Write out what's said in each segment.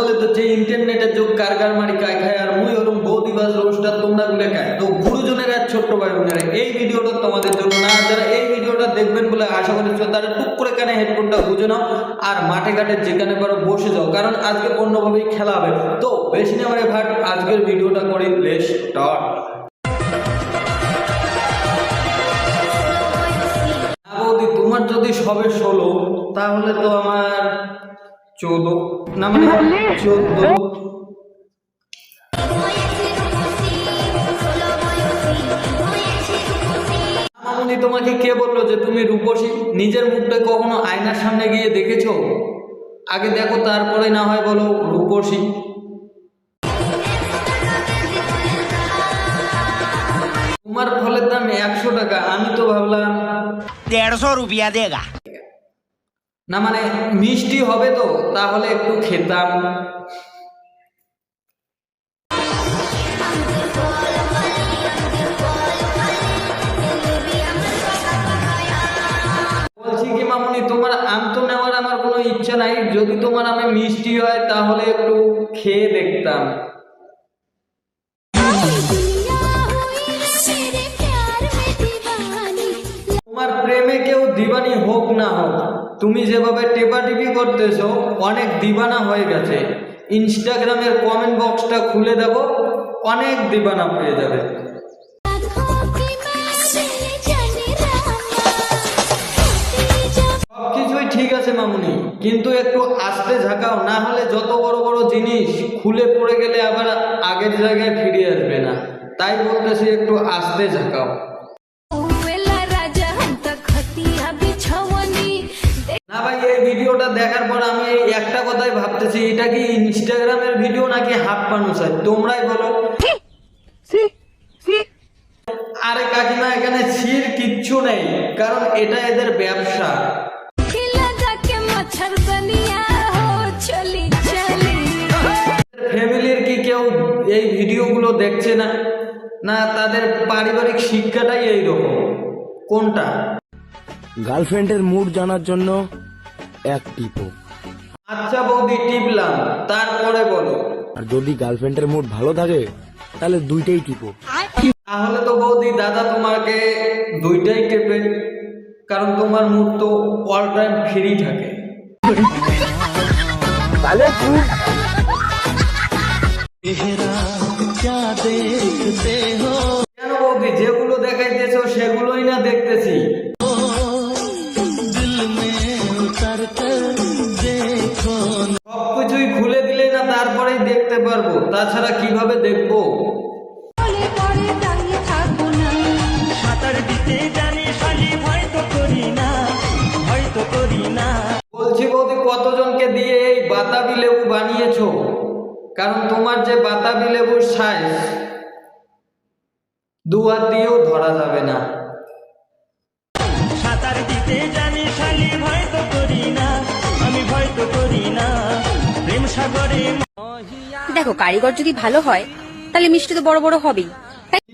বলে তো যে ইন্টারনেটের যুগ কারগার মারি কায় খায় আর মুই হলুম বৌদিবাজ রোস্টার তোমরা গুলে খায়। তো গুরুজনের আর ছোট্ট ভাই বোনেরা এই ভিডিওটা তোমাদের জন্য না, যারা এই ভিডিওটা দেখবেন বলে আশা করছি তারা টুক করে কানে হেডফোনটা গুঁজে নাও আর মাঠে ঘাটে যেখানে পারো বসে যাও, কারণ আজকে অন্যভাবেই খেলা হবে। তো বেশি না মানে ভাট আজকের ভিডিওটা করি লেটস স্টার্ট। বৌদি তোমার যদি সবে 16 তাহলে তো আমার 14 না মানে 14। মামুনি তোমাকে কে বললো যে তুমি রূপসী? নিজের মুখটা কখনো আয়নার সামনে গিয়ে দেখেছো? আগে দেখো তারপরে না হয় বলো রূপসী। তোমার ফলের দাম 100 টাকা, আমি তো ভাবলাম 150 रुपया देगा। না মানে মিষ্টি হবে তো তাহলে একটু খেতাম। বলছি কি মামুনি তোমার আম তো নেওয়ার আমার কোনো ইচ্ছা নাই, যদি তোমার আমে মিষ্টি হয় তাহলে একটু খেয়ে দেখতাম। তোমার প্রেমে কেউ দিবানি হোক না হোক, তুমি যেভাবে টেপাটিপি করতেছো অনেক দিবানা হয়ে গেছে। ইনস্টাগ্রামের কমেন্ট বক্সটা খুলে দেখো, অনেক দিবানা পেয়ে যাবে। সবকিছুই ঠিক আছে মামুনি, কিন্তু একটু আস্তে ঝাঁকাও, না হলে যত বড় বড় জিনিস খুলে পড়ে গেলে আবার আগের জায়গায় ফিরে আসবে না। তাই বলতেছি একটু আস্তে ঝাঁকাও। না ভাই এই ভিডিওটা দেখার পর আমি একটা কথাই ভাবতেছি, এটা কি ইনস্টাগ্রামের ভিডিও নাকি হাফ মানুষ হয়? তোমরাই বলো। আরে কাকিমা এখানে ছির কিচ্ছু নেই, কারণ এটা এদের ব্যবসা। ফ্যামিলির কি কেউ এই ভিডিওগুলো দেখছে না? না তাদের পারিবারিক শিক্ষাটাই এইরকম? কোনটা? গার্লফ্রেন্ডের মুড জানার জন্য এক টিপো। আচ্ছা বৌদি টিপলাম, তারপরে বলো। আর যদি গার্লফ্রেন্ডের মুড ভালো থাকে তাহলে দুইটাই টিপো। তাহলে তো বৌদি দাদা তোমাকে দুইটাই টেপে, কারণ তোমার মুড তো অল টাইম ফ্রি থাকে। কেন বৌদি যেগুলো দেখাইতেছো সেগুলোই না দেখতেছি। সবকিছুই খুলে দিলে না তারপরেই দেখতে পারবো, তাছাড়া কিভাবে দেখবো? বলছি বৌদি কতজনকে দিয়ে এই বাতাবি লেবু বানিয়েছো? কারণ তোমার যে বাতাবি লেবুর সাইজ 2 হাত দিয়েও ধরা যাবে না। সাঁতার দিতে জানি শালি, ভয় তো করি না, আমি ভয় তো করি না, প্রেম সাগরে। দেখো কারিগর যদি ভালো হয় তাহলে মিষ্টি তো বড় বড় হবেই।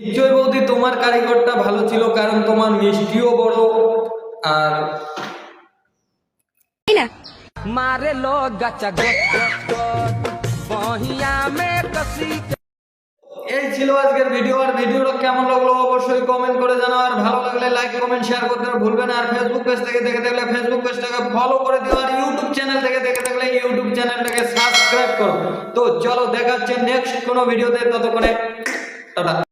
নিশ্চয় বৌদি তোমার কারিগরটা ভালো ছিল, কারণ তোমার মিষ্টিও বড় আর তাই না? মারে লো গাছা বহিয়া মে কসি। এই ছিল আজকের ভিডিও। আর ভিডিওটা কেমন লাগলো অবশ্যই কমেন্ট করে জানাও, আর ভালো লাগলে লাইক কমেন্ট শেয়ার করতে ভুলবে না। আর ফেসবুক পেজ থেকে দেখে থাকলে ফেসবুক পেজটাকে ফলো করে দিও, আর ইউটিউব চ্যানেল থেকে দেখে থাকলে ইউটিউব চ্যানেলটাকে সাবস্ক্রাইব করো। তো চলো দেখা হচ্ছে নেক্সট কোনো ভিডিওতে, ততক্ষণে টাটা।